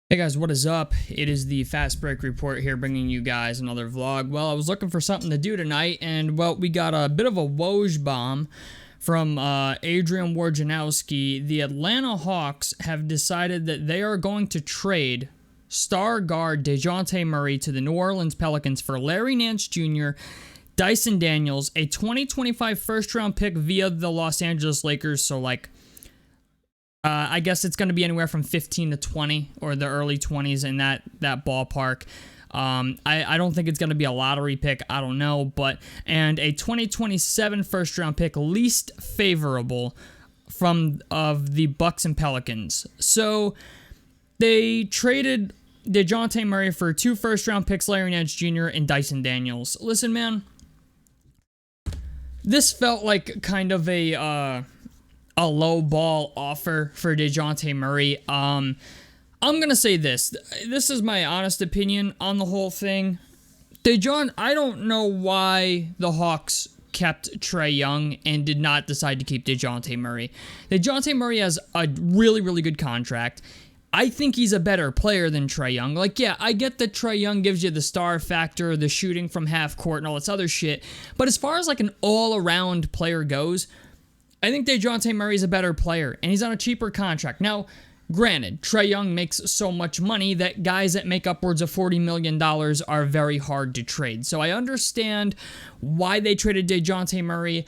Hey guys, what is up? It is the Fast Break Report here, bringing you guys another vlog. Well, I was looking for something to do tonight, and well, we got a bit of a Woj bomb from Adrian Wojnarowski. The Atlanta Hawks have decided that they are going to trade star guard Dejounte Murray to the New Orleans Pelicans for Larry Nance Jr., Dyson Daniels, a 2025 first-round pick via the Los Angeles Lakers, so I guess it's going to be anywhere from 15 to 20 or the early 20s in that ballpark. I don't think it's going to be a lottery pick. I don't know. And a 2027 first round pick, least favorable of the Bucks and Pelicans. So they traded Dejounte Murray for 2 first round picks, Larry Nance Jr. and Dyson Daniels. Listen, man, this felt like kind of a low ball offer for Dejounte Murray. I'm going to say this. This is my honest opinion on the whole thing. I don't know why the Hawks kept Trae Young and did not decide to keep Dejounte Murray. Dejounte Murray has a really, really good contract. I think he's a better player than Trae Young. Yeah, I get that Trae Young gives you the star factor, the shooting from half court, and all this other shit. But as far as an all-around player goes, I think Dejounte Murray's a better player, and he's on a cheaper contract. Now, granted, Trae Young makes so much money that guys that make upwards of $40 million are very hard to trade. So I understand why they traded Dejounte Murray.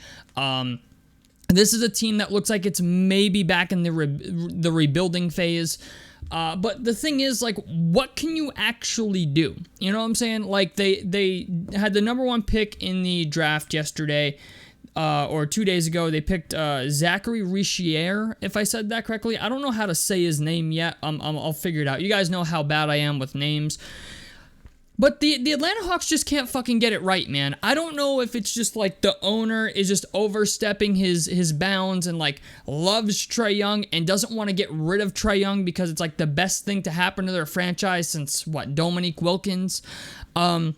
This is a team that looks like it's maybe back in the rebuilding phase. But the thing is, what can you actually do? You know what I'm saying? They had the number 1 pick in the draft yesterday. Or 2 days ago, they picked Zachary Richier, if I said that correctly. I don't know how to say his name yet. I'll figure it out. You guys know how bad I am with names. But the Atlanta Hawks just can't fucking get it right, man. I don't know if it's just the owner is just overstepping his bounds and loves Trae Young and doesn't want to get rid of Trae Young because it's the best thing to happen to their franchise since, Dominique Wilkins. But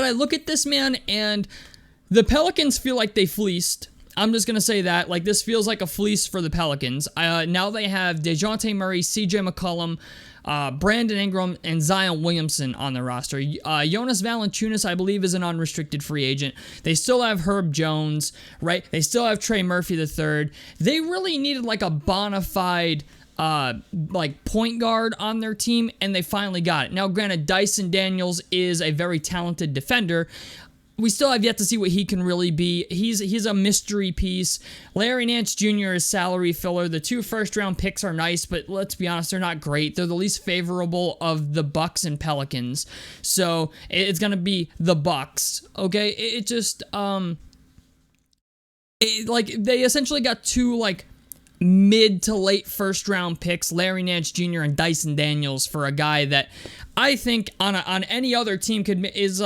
I look at this, man, and the Pelicans feel like they fleeced. I'm just going to say that. This feels like a fleece for the Pelicans. Now they have Dejounte Murray, CJ McCollum, Brandon Ingram, and Zion Williamson on the roster. Jonas Valanciunas, I believe, is an unrestricted free agent. They still have Herb Jones, right? They still have Trey Murphy III. They really needed a bona fide point guard on their team, and they finally got it. Now, granted, Dyson Daniels is a very talented defender. We still have yet to see what he can really be. He's a mystery piece. Larry Nance Jr. is salary filler. The 2 first-round picks are nice, but let's be honest, they're not great. They're the least favorable of the Bucks and Pelicans. So it's going to be the Bucks, okay? They essentially got 2, mid to late first-round picks, Larry Nance Jr. and Dyson Daniels, for a guy that I think on any other team is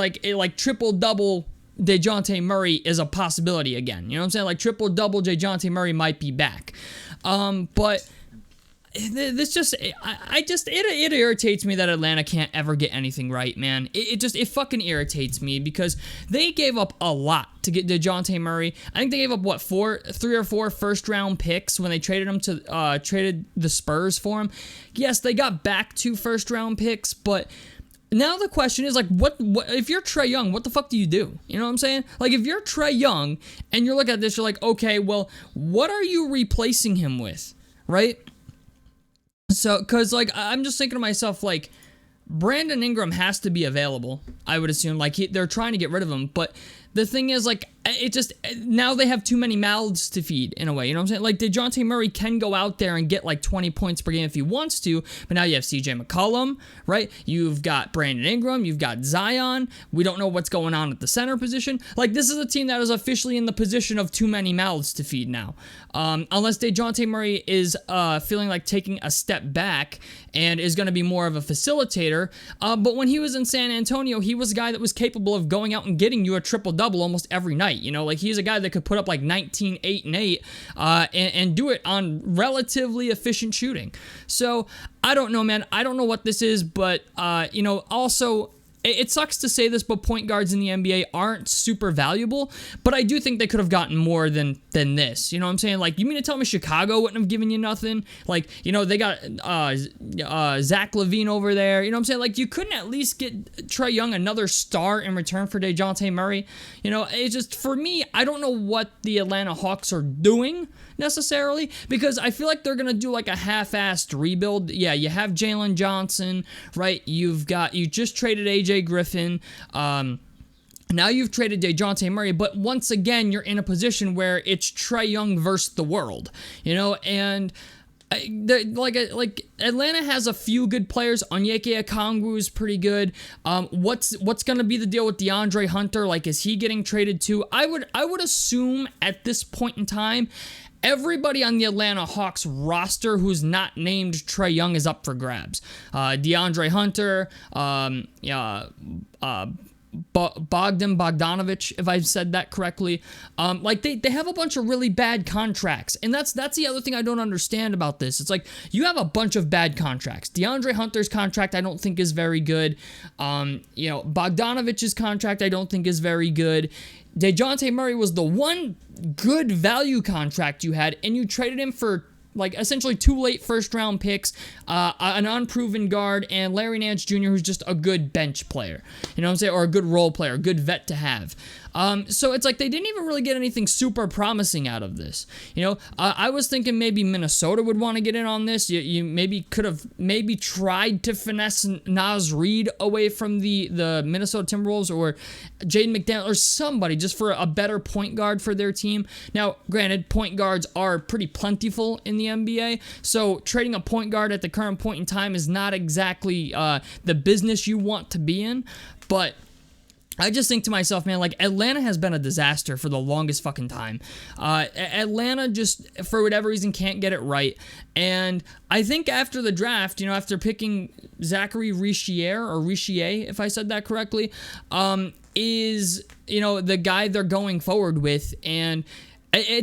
triple-double Dejounte Murray is a possibility again. You know what I'm saying? Triple-double Dejounte Murray might be back. But this it irritates me that Atlanta can't ever get anything right, man. It fucking irritates me because they gave up a lot to get Dejounte Murray. I think they gave up 3 or 4 first round picks when they traded the Spurs for him. Yes, they got back 2 first round picks, but now the question is what if you're Trae Young, what the fuck do you do? You know what I'm saying? If you're Trae Young and you're looking at this, you're okay, well, what are you replacing him with, right? So, because, I'm just thinking to myself, Brandon Ingram has to be available, I would assume. They're trying to get rid of him. But the thing is, now they have too many mouths to feed, in a way. You know what I'm saying? Dejounte Murray can go out there and get, 20 points per game if he wants to. But now you have CJ McCollum, right? You've got Brandon Ingram. You've got Zion. We don't know what's going on at the center position. This is a team that is officially in the position of too many mouths to feed now. Unless Dejounte Murray is feeling like taking a step back and is going to be more of a facilitator. But when he was in San Antonio, he was a guy that was capable of going out and getting you a triple-double almost every night. He's a guy that could put up 19, 8, and 8 and do it on relatively efficient shooting. So, I don't know, man. I don't know what this is, but, also, it sucks to say this, but point guards in the NBA aren't super valuable, but I do think they could have gotten more than this. You know what I'm saying? Like, you mean to tell me Chicago wouldn't have given you nothing? Like, you know, they got Zach LaVine over there. You know what I'm saying? Like, you couldn't at least get Trae Young another star in return for Dejounte Murray. You know, it's just, for me, I don't know what the Atlanta Hawks are doing necessarily, because I feel like they're going to do like a half-assed rebuild. Yeah, you have Jalen Johnson, right? You just traded AJ Griffin. Now you've traded Dejounte Murray, but once again, you're in a position where it's Trae Young versus the world, you know, and like Atlanta has a few good players. Onyeka Okongwu is pretty good. What's gonna be the deal with DeAndre Hunter? Like, is he getting traded too? I would assume at this point in time, everybody on the Atlanta Hawks roster who's not named Trae Young is up for grabs. DeAndre Hunter, Bogdanovich, if I've said that correctly. Like, they have a bunch of really bad contracts, and that's the other thing I don't understand about this. It's like, you have a bunch of bad contracts. DeAndre Hunter's contract I don't think is very good. You know, Bogdanovich's contract I don't think is very good. Dejounte Murray was the one good value contract you had, and you traded him for like essentially 2 late first-round picks, an unproven guard, and Larry Nance Jr., who's just a good bench player, you know what I'm saying, or a good role player, a good vet to have. So it's like they didn't even really get anything super promising out of this. You know, I was thinking maybe Minnesota would want to get in on this. You maybe could have tried to finesse Naz Reid away from the Minnesota Timberwolves, or Jaden McDaniels, or somebody, just for a better point guard for their team. Now, granted, point guards are pretty plentiful in the NBA, so trading a point guard at the current point in time is not exactly the business you want to be in, but I just think to myself, man, like, Atlanta has been a disaster for the longest fucking time. Atlanta just, for whatever reason, can't get it right. And I think after the draft, you know, after picking Zachary Richier, if I said that correctly, is, you know, the guy they're going forward with. And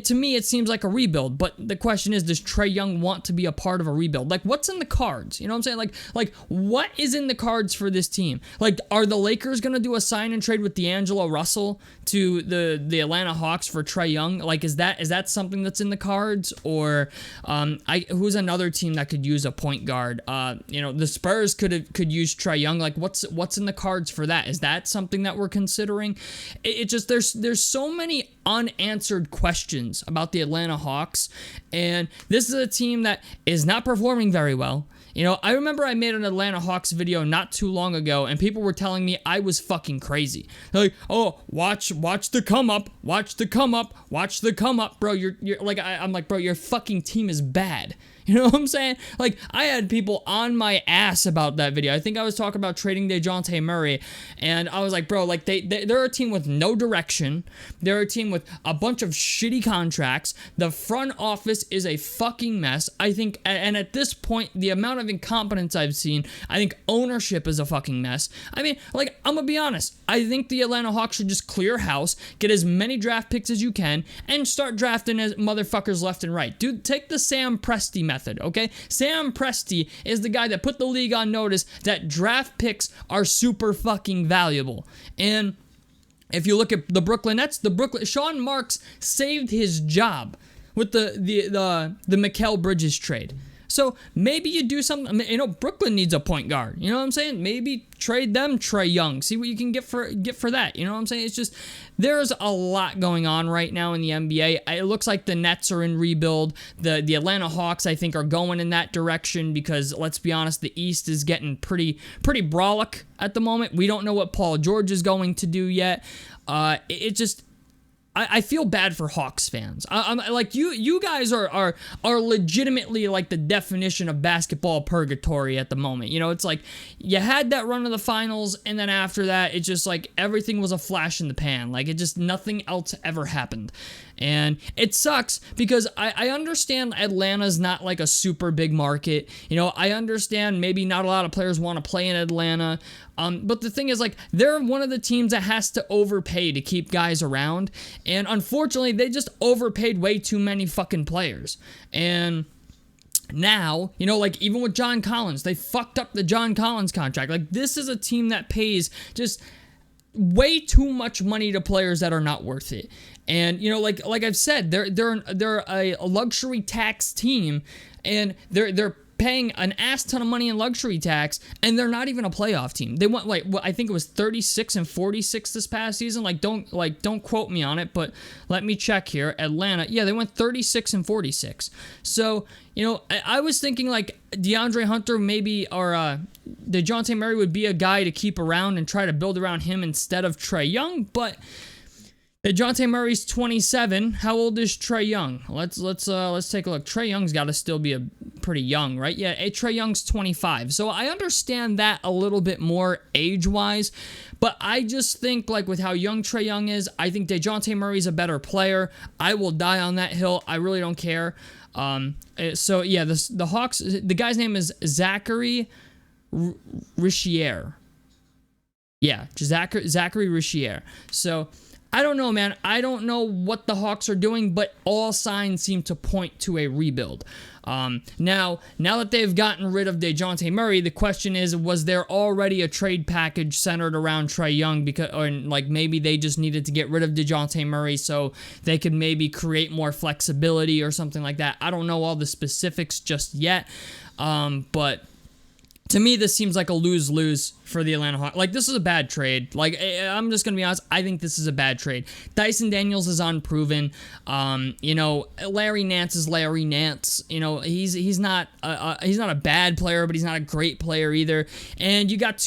to me, it seems like a rebuild, but the question is, does Trae Young want to be a part of a rebuild? Like, what's in the cards? You know what I'm saying? Like what is in the cards for this team? Like, are the Lakers going to do a sign and trade with D'Angelo Russell to the Atlanta Hawks for Trae Young? Like, is that something that's in the cards? Or who's another team that could use a point guard? You know, the Spurs could use Trae Young. Like, what's in the cards for that? Is that something that we're considering? It just, there's so many unanswered questions about the Atlanta Hawks, and this is a team that is not performing very well. You know, I remember I made an Atlanta Hawks video not too long ago, and people were telling me I was fucking crazy. They're like, oh, watch the come up, watch the come up, bro. You're like, I'm like, bro, your fucking team is bad. You know what I'm saying? Like, I had people on my ass about that video. I think I was talking about trading Dejounte Murray, and I was like, bro, like, they're a team with no direction. They're a team with a bunch of shitty contracts. The front office is a fucking mess. I think, and at this point, the amount of incompetence I've seen, I think ownership is a fucking mess. I mean, like, I'm gonna be honest. I think the Atlanta Hawks should just clear house, get as many draft picks as you can, and start drafting as motherfuckers left and right. Dude, take the Sam Presti method, okay? Sam Presti is the guy that put the league on notice that draft picks are super fucking valuable. And if you look at the Brooklyn Nets, Sean Marks saved his job with the Mikal Bridges trade. So maybe you do something. You know, Brooklyn needs a point guard. You know what I'm saying? Maybe trade them Trae Young. See what you can get for that. You know what I'm saying? It's just, there's a lot going on right now in the NBA. It looks like the Nets are in rebuild. The Atlanta Hawks, I think, are going in that direction because, let's be honest, the East is getting pretty brolic at the moment. We don't know what Paul George is going to do yet. I feel bad for Hawks fans. I'm like, you guys are legitimately like the definition of basketball purgatory at the moment. You know, it's like you had that run to the finals, and then after that, it's just like everything was a flash in the pan. Like, it just, nothing else ever happened. And it sucks because I understand Atlanta's not like a super big market. You know, I understand maybe not a lot of players want to play in Atlanta. But the thing is, like, they're one of the teams that has to overpay to keep guys around. And unfortunately, they just overpaid way too many fucking players. And Now, like even with John Collins, they fucked up the John Collins contract. Like this is a team that pays just way too much money to players that are not worth it. And like I've said, they're a luxury tax team, and they're paying an ass ton of money in luxury tax, and they're not even a playoff team. They went I think it was 36-46 this past season. Don't quote me on it, but let me check here. Atlanta, yeah, they went 36-46. So I was thinking like DeAndre Hunter maybe or Dejounte Murray would be a guy to keep around and try to build around him instead of Trae Young, but Dejounte Murray's 27. How old is Trae Young? Let's take a look. Trae Young's got to still be a pretty young, right? Yeah, Trae Young's 25. So I understand that a little bit more age-wise, but I just think like with how young Trae Young is, I think Dejounte Murray's a better player. I will die on that hill. I really don't care. So yeah, the Hawks. The guy's name is Zachary Richier. Yeah, Zachary Richier. So I don't know, man. I don't know what the Hawks are doing, but all signs seem to point to a rebuild. Now that they've gotten rid of Dejounte Murray, the question is, was there already a trade package centered around Trae Young? Or maybe they just needed to get rid of Dejounte Murray so they could maybe create more flexibility or something like that. I don't know all the specifics just yet, but to me, this seems like a lose-lose for the Atlanta Hawks. Like, this is a bad trade. Like, I'm just going to be honest. I think this is a bad trade. Dyson Daniels is unproven. Larry Nance is Larry Nance. He's not a bad player, but he's not a great player either. And you got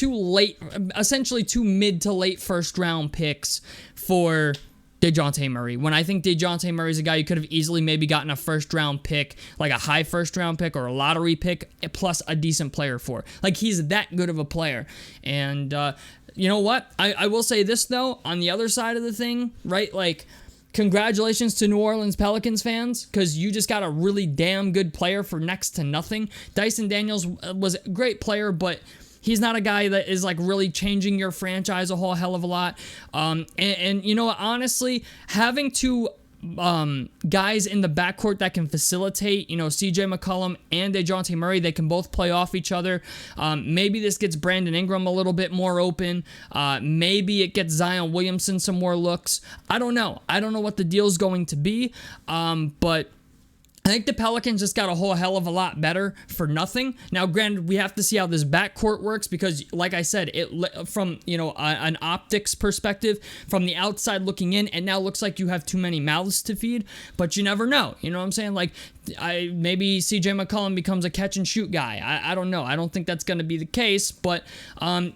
essentially two mid to late first-round picks for Dejounte Murray, when I think Dejounte Murray's a guy you could have easily maybe gotten a first-round pick, like a high first-round pick or a lottery pick, plus a decent player for. Like, he's that good of a player. And you know what? I will say this, though, on the other side of the thing, right? Like, congratulations to New Orleans Pelicans fans, because you just got a really damn good player for next to nothing. Dyson Daniels was a great player, but he's not a guy that is like really changing your franchise a whole hell of a lot. And honestly, having two guys in the backcourt that can facilitate, CJ McCollum and Dejounte Murray, they can both play off each other. Maybe this gets Brandon Ingram a little bit more open. Maybe it gets Zion Williamson some more looks. I don't know. I don't know what the deal's going to be. But I think the Pelicans just got a whole hell of a lot better for nothing. Now, granted, we have to see how this backcourt works because, like I said, from an optics perspective, from the outside looking in, it now looks like you have too many mouths to feed. But you never know. You know what I'm saying? Like, maybe CJ McCollum becomes a catch and shoot guy. I don't know. I don't think that's going to be the case. But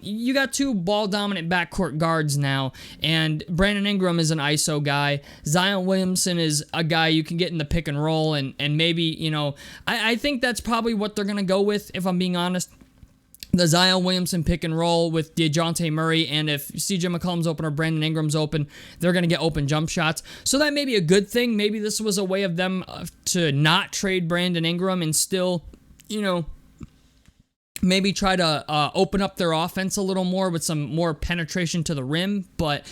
you got two ball dominant backcourt guards now, and Brandon Ingram is an ISO guy. Zion Williamson is a guy you can get in the pick and roll, and maybe, I think that's probably what they're going to go with, if I'm being honest. The Zion Williamson pick and roll with Dejounte Murray, and if CJ McCollum's open or Brandon Ingram's open, they're going to get open jump shots. So that may be a good thing. Maybe this was a way of them to not trade Brandon Ingram and still, maybe try to open up their offense a little more with some more penetration to the rim, but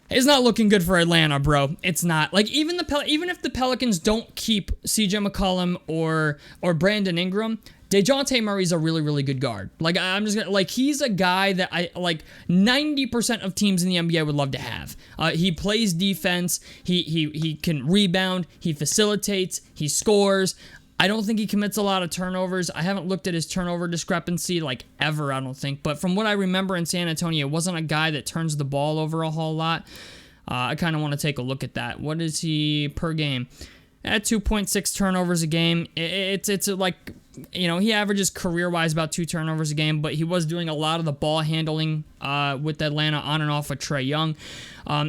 it's not looking good for Atlanta, bro. It's not. Like, even if the Pelicans don't keep CJ McCollum or Brandon Ingram, Dejounte Murray's a really, really good guard. Like, I'm just gonna, like, he's a guy that 90% of teams in the NBA would love to have. He plays defense. He can rebound. He facilitates. He scores. I don't think he commits a lot of turnovers. I haven't looked at his turnover discrepancy ever, I don't think. But from what I remember in San Antonio, it wasn't a guy that turns the ball over a whole lot. I kind of want to take a look at that. What is he per game? At 2.6 turnovers a game. It's like, he averages career-wise about 2 turnovers a game, but he was doing a lot of the ball handling with Atlanta on and off with Trae Young.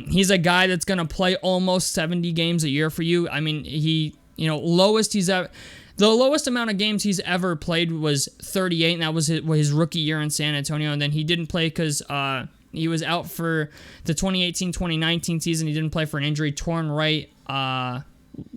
He's a guy that's going to play almost 70 games a year for you. I mean, the lowest amount of games he's ever played was 38, and that was his rookie year in San Antonio, and then he didn't play because he was out for the 2018-2019 season. He didn't play for an injury, torn right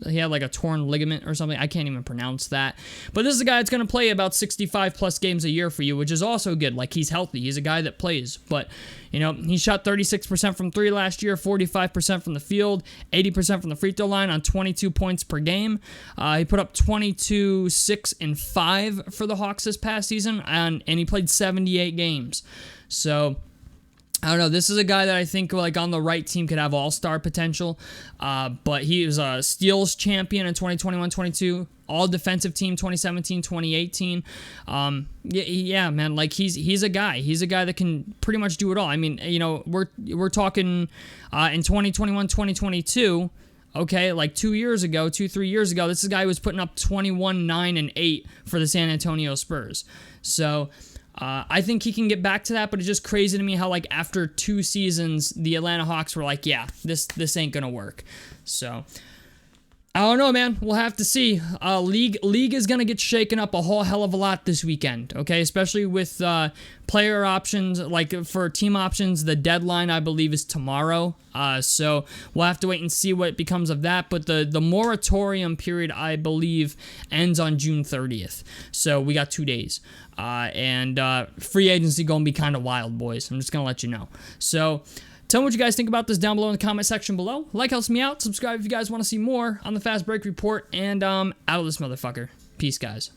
he had like a torn ligament or something. I can't even pronounce that. But this is a guy that's going to play about 65 plus games a year for you, which is also good. Like, he's healthy. He's a guy that plays. But, you know, he shot 36% from 3 last year, 45% from the field, 80% from the free throw line on 22 points per game. He put up 22, 6, and 5 for the Hawks this past season, and he played 78 games. So, I don't know. This is a guy that I think, like, on the right team could have all-star potential. But he was a steals champion in 2021-22, all-defensive team 2017-2018. Yeah, man. Like, he's a guy. He's a guy that can pretty much do it all. I mean, you know, we're talking in 2021-2022. Okay, like 3 years ago, this is a guy who was putting up 21, 9, and 8 for the San Antonio Spurs. So, I think he can get back to that, but it's just crazy to me how, like, after 2 seasons, the Atlanta Hawks were like, yeah, this ain't gonna work. So, I don't know, man. We'll have to see. League is gonna get shaken up a whole hell of a lot this weekend, okay? Especially with player options, like for team options, the deadline, I believe, is tomorrow. So we'll have to wait and see what becomes of that. But the moratorium period, I believe, ends on June 30th. So we got 2 days. And free agency gonna be kind of wild, boys. I'm just gonna let you know. So tell me what you guys think about this down below in the comment section below. Like helps me out. Subscribe if you guys want to see more on the Fast Break Report. And out of this motherfucker. Peace, guys.